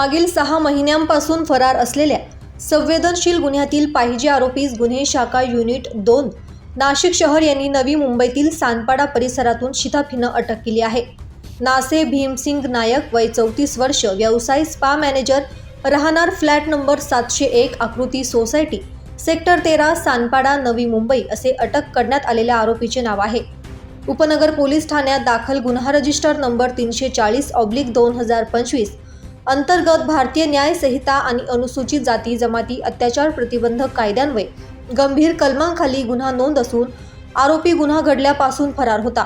मागील 6 महिन्यांपासून फरार असलेल्या संवेदनशील गुन्ह्यातील पाहिजे आरोपीस गुन्हे शाखा युनिट 2 नाशिक शहर यांनी नवी मुंबईतील सानपाडा परिसरातून शिताफीनं अटक केली आहे। नासे भीमसिंग नायक वय 34 वर्ष, व्यवसाय स्पा मॅनेजर, राहणार फ्लॅट नंबर 701 आकृती सोसायटी, सेक्टर 13 सानपाडा नवी मुंबई असे अटक करण्यात आलेल्या आरोपीचे नाव आहे। उपनगर पोलीस ठाण्यात दाखल गुन्हा रजिस्टर नंबर 340/2025 अंतर्गत भारतीय न्याय संहिता आणि अनुसूचित जाती जमाती अत्याचार प्रतिबंधक कायद्यान्वये गंभीर कलमांखाली गुन्हा नोंद असून आरोपी गुन्हा घडल्यापासून फरार होता।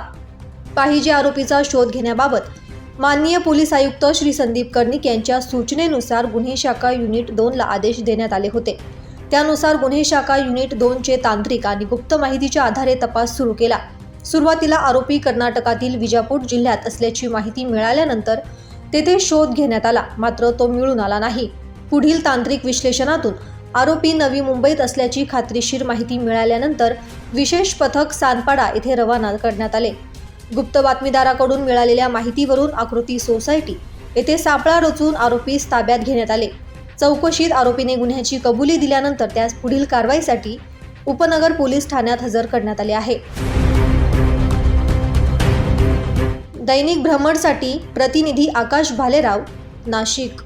पाहिजे आरोपीचा शोध घेण्याबाबत माननीय पोलीस आयुक्त श्री संदीप कर्णिक यांच्या सूचनेनुसार गुन्हे शाखा युनिट 2 ला आदेश देण्यात आले होते। त्यानुसार गुन्हे शाखा युनिट 2 चे तांत्रिक आणि गुप्त माहितीच्या आधारे तपास सुरू केला। सुरुवातीला आरोपी कर्नाटकातील विजापूर जिल्ह्यात असल्याची माहिती मिळाल्यानंतर तेथे शोध घेण्यात आला, मात्र तो मिळून आला नाही। पुढील तांत्रिक विश्लेषणातून आरोपी नवी मुंबईत असल्याची खात्रीशीर माहिती मिळाल्यानंतर विशेष पथक सानपाडा येथे रवाना करण्यात आले। गुप्त बातमीदाराकडून मिळालेल्या माहितीवरून आकृती सोसायटी येथे सापळा रचून आरोपीस ताब्यात घेण्यात आले। चौकशीत आरोपीने गुन्ह्याची कबुली दिल्यानंतर त्यास पुढील कारवाईसाठी उपनगर पोलीस ठाण्यात हजर करण्यात आले आहे। दैनिक भ्रमरसाठी प्रतिनिधी आकाश भालेराव, नाशिक।